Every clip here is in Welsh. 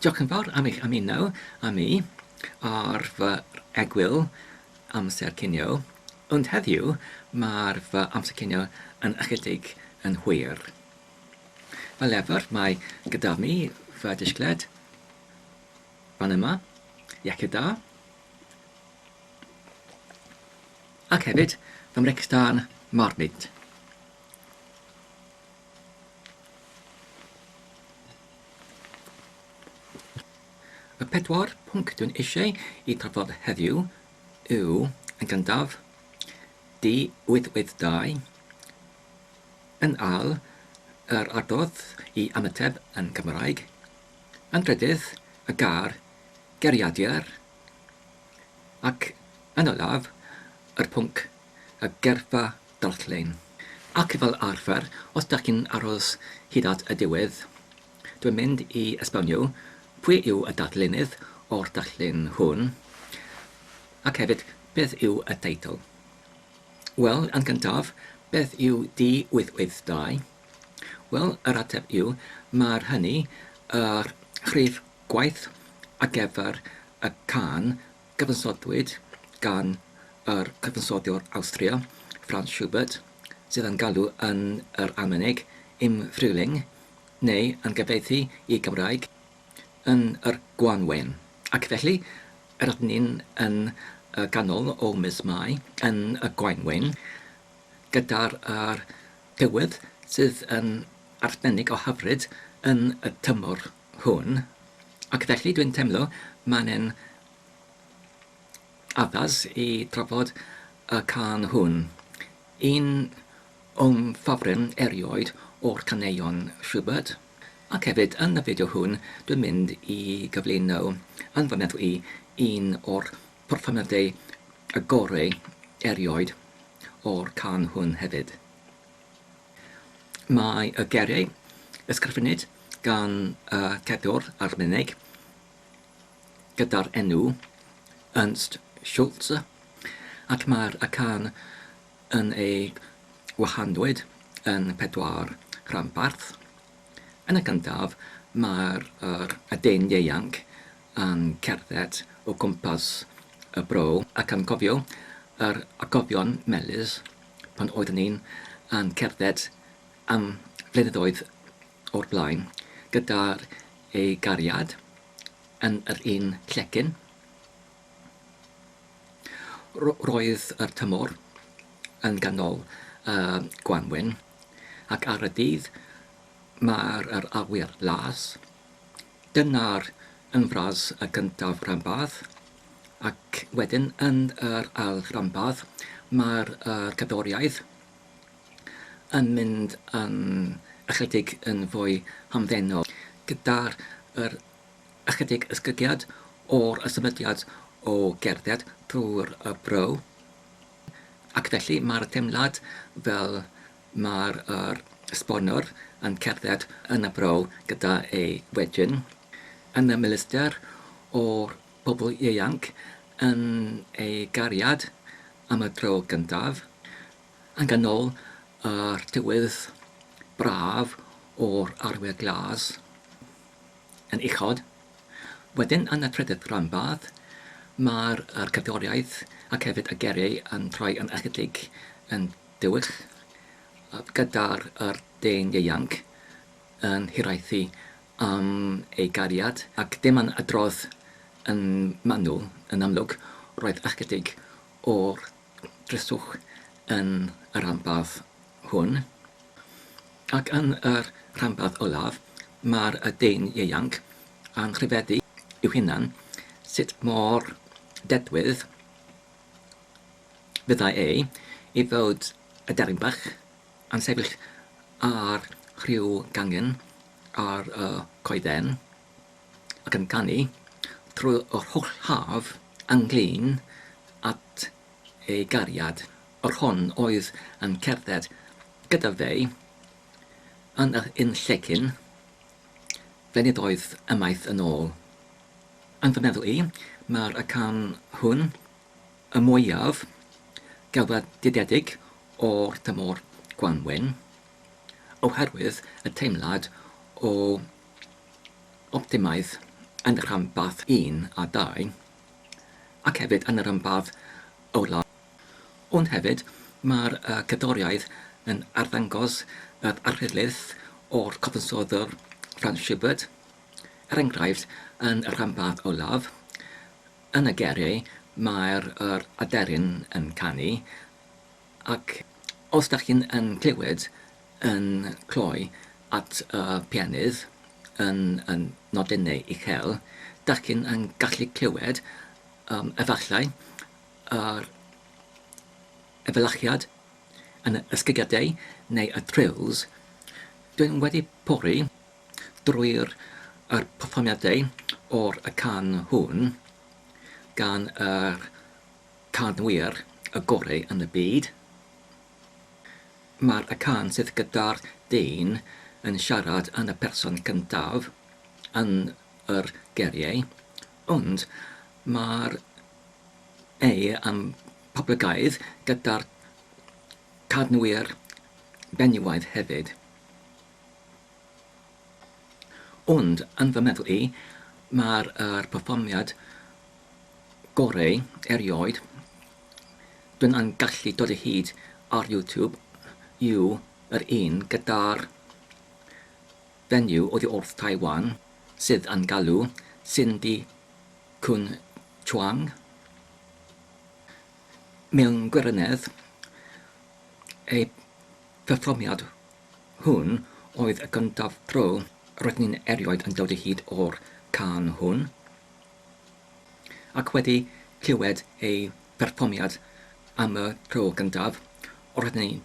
Diolch yn fawr am eich ymuno â mi ar fy egwyl amser cinio, ond heddiw mae'r fy amser cinio yn ychydig yn hwyr. Fel efer, mae gyda mi fy disgled fan yma, iechyd da, ac hefyd fy mrecstan marmid. Y pedwar pwnc dwi'n eisiau I trafod heddiw yw yn gyntaf d882 yn al yr adrodd I ymateb yn Gymraeg, yn drydydd y geiriadur ac yn olaf yr pwnc y geirfa ddarllen. Ac fel arfer, os ydych chi'n aros hyd at y diwedd, dwi'n mynd I esbonio pwy yw y darllenydd o'r darllen hwn, ac hefyd beth yw y teitl. Wel, yn gyntaf, beth yw d882? Wel, yr ateb yw, mae'r hynny yr chrif gwaith ar gyfer y can gyfansoddwyd gan yr cyfansoddiwr Awstria, Franz Schubert, sydd yn galw yn yr Almaeneg im Frühling, neu yn gyfieithu I Gymraeg yn yr Gwanwyn. Ac felly, yr ydyn ni'n yn ganol o mis Mai yn y Gwanwyn, gyda'r tywydd sydd yn arbennig o hyfryd yn y tymor hwn. Ac felly dwi'n teimlo mae'n addas I trafod y can hwn. Un o'n ffafryn erioed o'r caneuon Schubert. Ac hefyd, yn y fideo hwn, dwi'n mynd I gyflwyno yn fy meddwl I un o'r perfformiadau y gorau erioed o'r can hwn hefyd. Mae y geiriau ysgrifennid gan y cerddwr Almaeneg gyda'r enw Ernst Schulze, ac mae'r can yn ei wahanwyd yn 4 rhanbarth. Yn y gyntaf, mae'r dyn ieuanc yn cerdded o gwmpas y bro ac yn cofio yr agofion melys pan oeddwn ni'n yn cerdded am flynyddoedd o'r blaen gyda'r ei gariad yn yr un llecyn. Roedd yr tymor yn ganol Gwanwyn ac ar y dydd mae'r awyr las. Dyna'r ynfras y gyntaf rhanbarth, ac wedyn yn yr ail rhanbarth mae'r cerddoriaeth yn mynd yn ychydig yn fwy hamddenol, gyda'r ychydig ysgygiad o'r symudiad o gerdded drwy'r bro. Ac felly mae'r teimlad fel mae'r esbonwr yn cerdded yn y bro gyda ei wedyn, yn y milistr o'r bobl ieuanc yn ei gariad am y tro gyntaf, yn ganol yr tywydd braf o'r arwyr glas yn uchod. Wedyn yn y trydydd rhanbarth, mae'r cerddoriaeth ac hefyd y geiriau yn troi yn ychydig yn diwych, gyda'r dyn ieuanc yn hiraethu am ei gariad, ac dim yn adrodd yn manwl, yn amlwg, roedd ychydig o'r dryswch yn y rhanbarth hwn. Ac yn yr rhanbarth olaf, mae'r dyn ieuanc yn rhyfeddu i'w hunan sut mor dedwydd fyddai I fod y deryn bach yn sefyll ar rhyw gangen ar y coeden ac yn canu trwy'r holl haf ynglyn at ei gariad. Yr hon oedd yn cerdded gyda fe yn un llecyn flynyddoedd ymaith yn ôl. Yn fy meddwl I, mae'r can hwn y mwyaf gelfyddedig o'r tymor Gwanwyn, oherwydd y teimlad o optimaidd yn y rhanbarth 1 a 2, ac hefyd yn y rhanbarth olaf. Ond hefyd, mae'r cerddoriaeth yn arddangos yr arhyrlydd o'r cyfansoddwr Franz Schubert. Enghraifft, yn y rhanbarth olaf, yn y geiriau, mae'r aderyn yn canu, ac os ydych chi'n clywed yn cloi at y pianydd yn nodynau uchel, ydych chi'n gallu clywed efallai yr efelychiad yn y ysgigiadau neu y trills. Dwi'n wedi pori drwy'r perfformiadau o'r can hwn gan yr canwyr y gorau yn y byd. Mae'r can sydd gyda'r dyn yn siarad yn y person cyntaf yn yr geiriau, ond mae'r am poblogaidd gyda'r canwyr benywaidd hefyd. Ond yn fy meddwl i, mae'r perfformiad gorau erioed dwi'n gallu dod o hyd ar YouTube yw yr un gyda'r fenyw oddi wrth Taiwan sydd yn galw Cindy Kun Chuang. Mewn gwirionedd, ei perfformiad hwn oedd y gyntaf tro roedd ni'n erioed yn dod o hyd o'r can hwn, ac wedi clywed ei perfformiad am y tro gyntaf, roedd ni'n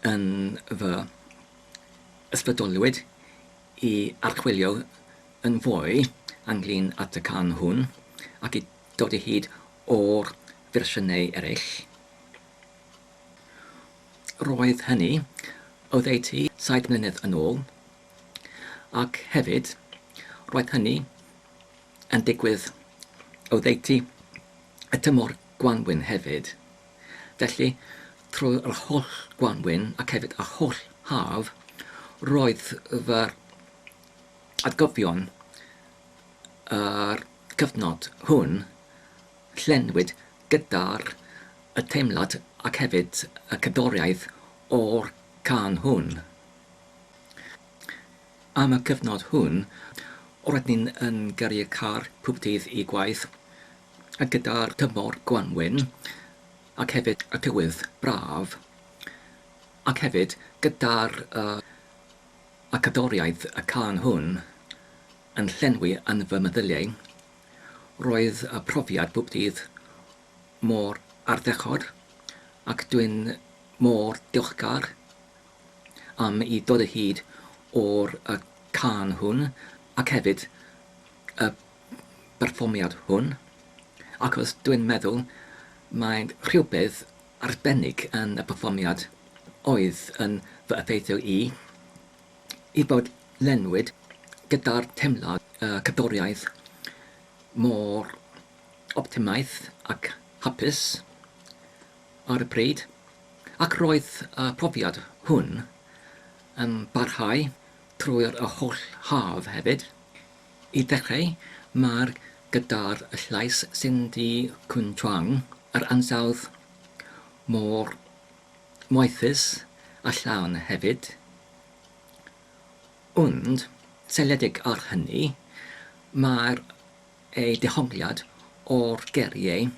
yn fy ysbrydolwyd i archwilio yn fwy ynglyn at y can hwn, ac i dod o hyd o'r fersiynau eraill. Roedd hynny oddeutu 7 mlynedd yn ôl, ac hefyd roedd hynny yn digwydd oddeutu y tymor Gwanwyn hefyd. Felly, trwy'r holl Gwanwyn ac hefyd y holl haf, roedd fy atgofion yr cyfnod hwn llenwyd gyda'r y teimlad ac hefyd y cerddoriaeth o'r can hwn. Am y cyfnod hwn, roedd ni'n gyrru car pob dydd i gwaith, a gyda'r tymor Gwanwyn, ac hefyd y tywydd braf, ac hefyd gyda'r y cerddoriaeth y can hwn yn llenwi yn fy meddyliau, roedd y profiad pob dydd mor ardderchog, ac dwi'n mor diolchgar am i dod o hyd o'r can hwn, ac hefyd y perfformiad hwn, achos dwi'n meddwl mae'n rhywbeth arbennig yn y perfformiad oedd yn fy effeithio i bod lenwyd gyda'r teimlad cerddoriaeth mor optimaidd ac hapus ar y pryd, ac roedd y profiad hwn yn barhau trwy'r holl haf hefyd. I ddechrau, mae'r gyda'r llais Cindy Kun Chuang, yr ansawdd mor moethus a llawn hefyd. Ond, seiliedig ar hynny, mae'r ei dehongliad o'r geiriau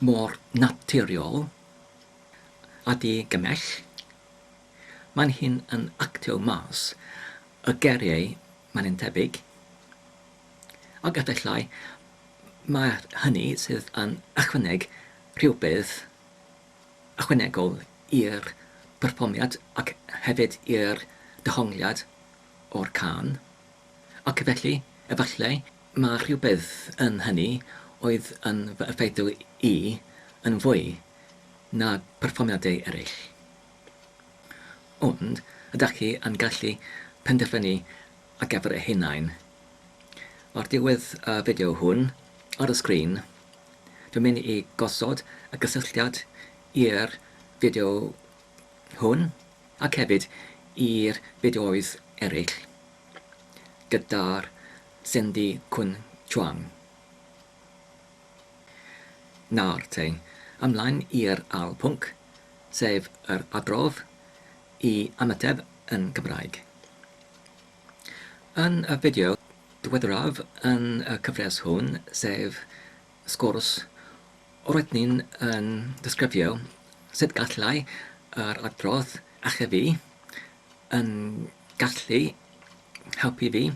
mor naturiol a di-gymell. Mae'n hyn yn actio mas y geiriau mae'n tebyg, ac efallai mae hynny sydd yn ychwaneg rhywbeth ychwanegol i'r perfformiad ac hefyd i'r dehongliad o'r can, ac felly efallai mae rhywbeth yn hynny oedd yn fy effeithio i yn fwy na perfformiadau eraill. Ond ydych chi yn gallu penderfynu ar gyfer y hunain. Ar diwedd y fideo hwn, ar y sgrin, dwi'n mynd i gosod y gysylltiad i'r fideo hwn, ac hefyd i'r fideoedd eraill gyda'r Cindy Kun chuang. Nawr te, ymlaen i'r ail pwnc, sef yr adrodd I ymateb yn Gymraeg. Yn y fideo diweddaraf yn y cyfres hwn, sef sgwrs, roedd ni'n disgrifio sut gallai yr adrodd achefu yn gallu helpu fi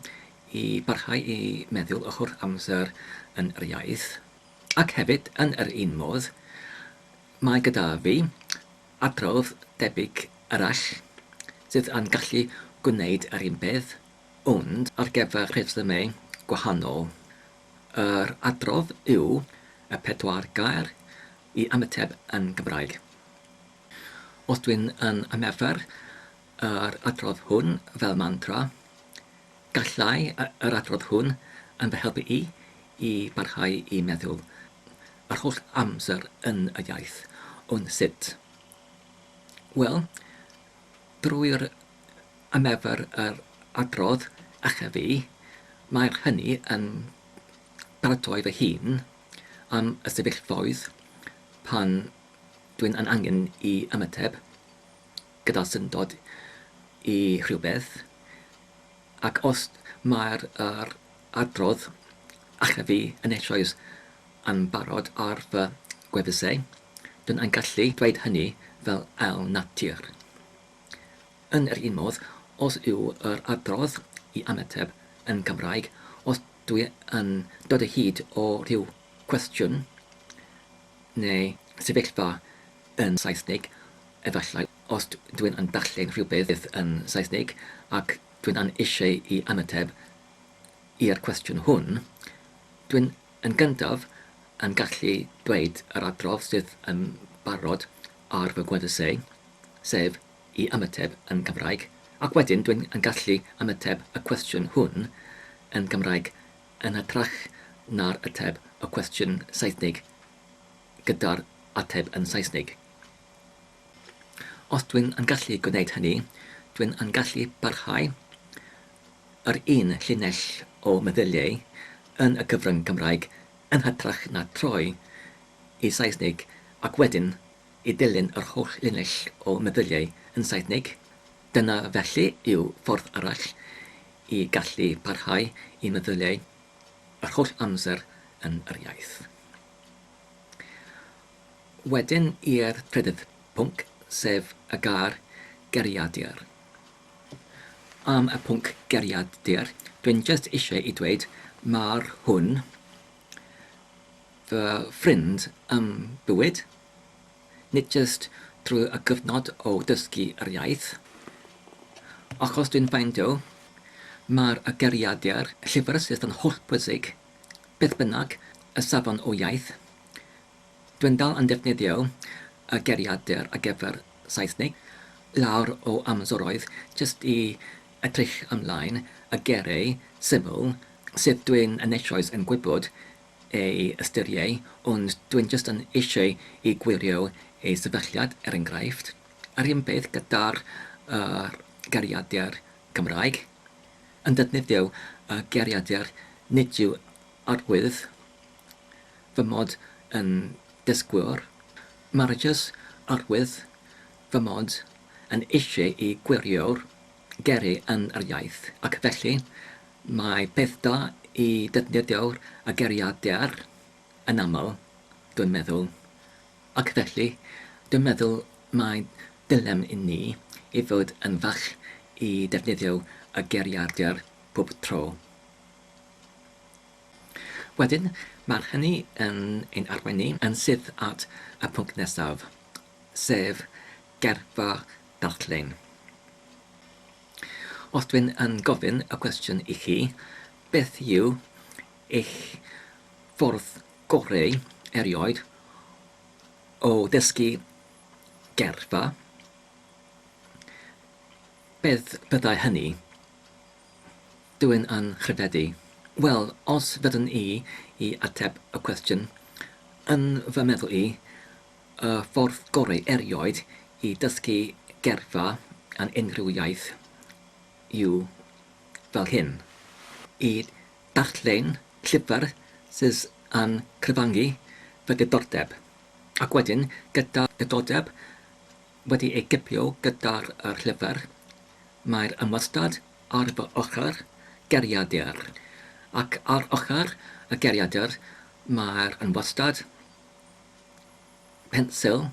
I barhau I meddwl ochr amser yn yr iaith. Ac hefyd, yn yr un modd, mae gyda fi adrodd debyg arall sydd yn gallu gwneud yr un peth, ond ar gyfer rhesymau gwahanol. Yr adrodd yw y 4 gair I ymateb yn Gymraeg. Os dwi'n ymarfer yr adrodd hwn fel mantra, gallai yr adrodd hwn yn fy helpu I barhau I meddwl yr holl amser yn y iaith. Ond sut? Wel, drwy'r ymarfer yr adrodd achefu, mae'r hynny yn paratoi fy hun am y sefyllfoedd pan dwi'n angen I ymateb gyda syndod I rhywbeth, ac os mae'r adrodd achefu yn eisoes yn barod ar fy gwefusau, dwi'n yn gallu dweud hynny fel ail natur. Yn yr un modd, os yw yr adrodd I ymateb yn Gymraeg, os dwi yn dod o hyd o rhyw cwestiwn neu sefyllfa yn Saesnig, efallai os dwi'n yn darllen rhywbeth yn Saesnig ac dwi'n yn eisiau I ymateb i'r cwestiwn hwn, dwi'n yn gyntaf yn gallu dweud yr adrodd sydd yn barod ar fy gwefusau, sef I ymateb yn Gymraeg, ac wedyn dwi'n yn gallu ymateb y cwestiwn hwn yn Gymraeg yn hytrach na'r ateb y cwestiwn Saesnig gyda'r ateb yn Saesnig. Os dwi'n yn gallu gwneud hynny, dwi'n yn gallu barhau yr un llinell o meddyliau yn y cyfrwng Gymraeg yn hytrach na troi I Saesnig ac wedyn I dilyn yr holl linell o meddyliau yn Saesnig. Dyna felly yw ffordd arall I gallu parhau I meddyliau yr holl amser yn yr iaith. Wedyn i'r trydydd pwnc, sef y gair geiriadur. Am y pwnc geiriadur, dwi'n just eisiau I dweud mae'r hwn fy ffrind bywyd, nid just drwy y gyfnod o dysgu yr iaith. Achos dwi'n ffeindio, mae'r geiriadur llyfr sydd yn hollbwysig, beth bynnag y safon o iaith. Dwi'n dal yn defnyddio y geiriadur ar gyfer Saesnig, lawr o amseroedd jyst I edrych ymlaen y geiriau syml sydd dwi'n yn eisoes yn gwybod ei ystyriau, ond dwi'n jyst yn eisiau I gwirio ei sefylliad enghraifft. Yr un peth gyda'r geiriadur Gymraeg, yn defnyddio y geiriadur nid yw arwydd fy mod yn dysgwr, mae'r jyst arwydd fy mod yn eisiau I gwirio'r geiriau yn yr iaith, ac felly mae peth da I defnyddio'r geiriadur yn aml, dwi'n meddwl, ac felly dwi'n meddwl mae dilem I ni I fod yn fach I defnyddio y geiriadur pob tro. Wedyn, mae'r hynny yn ein arwain ni yn sydd at y pwnc nesaf, sef geirfa ddarllen. Os dwi'n yn gofyn y cwestiwn I chi, beth yw eich ffordd gorau erioed o ddysgu geirfa? Beth byddai hynny? Dwi'n yn chryfedu. Wel, os fyddwn I ateb y cwestiwn, yn fy meddwl I, y ffordd gorau erioed I dysgu geirfa yn unrhyw iaith yw fel hyn. I darllen llyfr sydd yn cyfangu fy diddordeb. Ac wedyn, gyda diddordeb wedi ei gipio gyda'r llyfr, mae'r ymwystad ar fy ochr geiriadur. Ac ar ochr y geiriadur mae'r ymwystad, pensil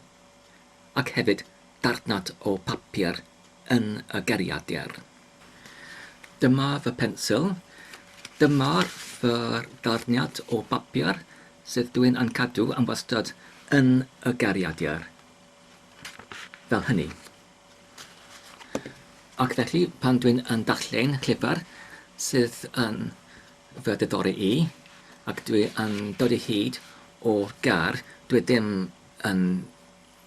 ac hefyd darnad o papur yn y geiriadur. Dyma fy pensil, dyma'r fy darniad o papur sydd dwi'n yn cadw yn wastad yn y geiriadur. Fel hynny. Ac felly, pan dwi'n yn darllen llyfr sydd yn fy diddori i, ac dwi yn dod i hyd o gar, dwi ddim yn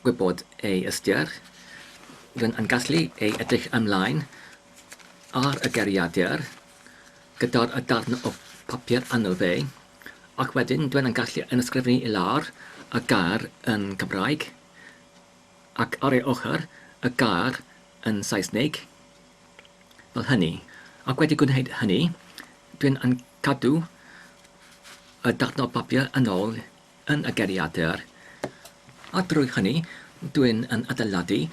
gwybod ei ystyr, dwi'n yn gallu ei edrych ymlaen ar y geiriadur gyda'r darn o papur annwyl fe, ac wedyn dwi'n yn gallu yn ysgrifennu i lawr y gair yn Gymraeg, ac ar ei ochr y gair yn Saesneg, fel hynny. Ac wedi gwneud hynny, dwi'n yn cadw y darn o papur yn ôl yn y geiriadur, a drwy hynny dwi'n yn adeiladu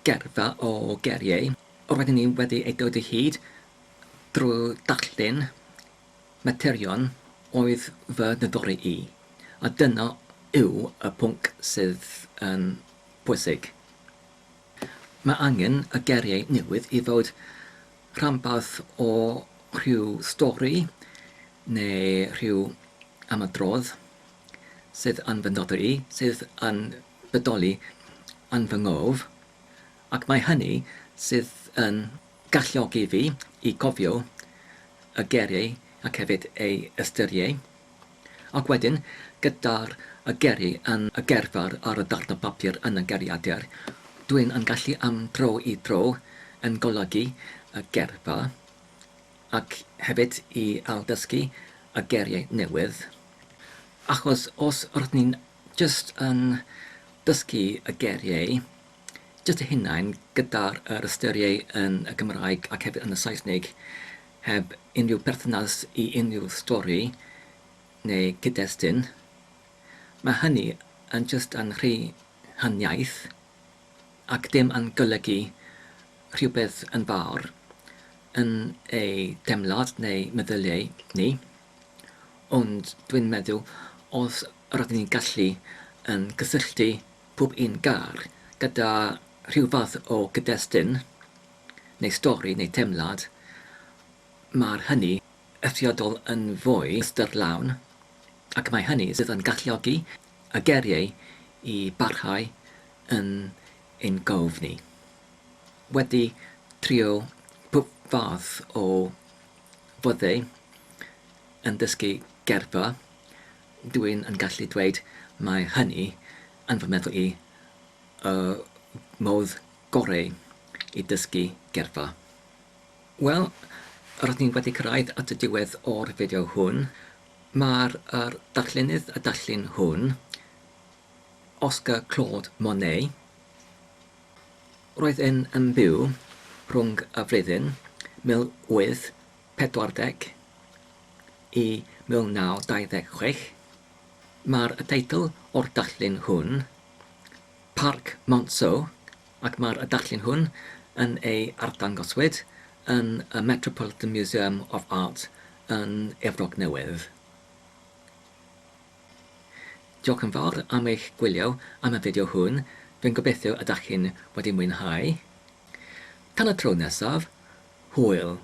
geirfa o geiriau. Rydyn ni wedi ei dod i hyd drwy darllen materion oedd fy diddori i. A dyna yw y pwnc sydd yn bwysig. Mae angen y geiriau newydd i fod rhanbarth o rhyw stori neu rhyw ymadrodd sydd yn fy diddori i, sydd yn bodoli yn fy ngof, ac mae hynny sydd yn galluogi fi i cofio y geiriau ac hefyd ei ystyriau. Ac wedyn, gyda'r geiriau yn y geirfa ar y darn o papur yn y geiriadur, dwi'n yn gallu am dro i dro yn golygu y geirfa ac hefyd i aildysgu y geiriau newydd. Achos os rydyn ni'n jyst yn dysgu y geiriau, jyst y hunain gyda'r ystyriau yn y Gymraeg ac hefyd yn y Saesneg, heb unrhyw perthynas i unrhyw stori neu cyd-destun, mae hynny yn jyst yn rhy haniaeth ac dim yn golygu rhywbeth yn fawr yn ei demlad neu meddyliau ni. Ond dwi'n meddwl os rydyn ni'n gallu yn gysylltu pob un gair gyda rhyw fath o gyd-destun neu stori neu temlad, mae'r hynny eithriadol yn fwy ystyrlawn, ac mae hynny sydd yn galluogi y geiriau i barhau yn ein gof ni. Wedi trio pob fath o foddau yn dysgu geirfa, dwi'n yn gallu dweud mae hynny yn fy meddwl i modd gorau i dysgu geirfa. Wel, rydyn ni wedi cyrraedd at y diwedd o'r fideo hwn. Mae'r darllenydd y darllen hwn, Oscar Claude Monet, roedd yn byw rhwng y flwyddyn 1840 i 1926. Mae'r teitl o'r darllen hwn, Parc Monceau, ac mae'r darllen hwn yn ei arddangoswyd yn y Metropolitan Museum of Art yn Efrog Newydd. Diolch yn fawr am eich gwylio am y fideo hwn. Dwi'n gobeithio ydych chi'n wedi mwynhau. Tan y tro nesaf, hwyl.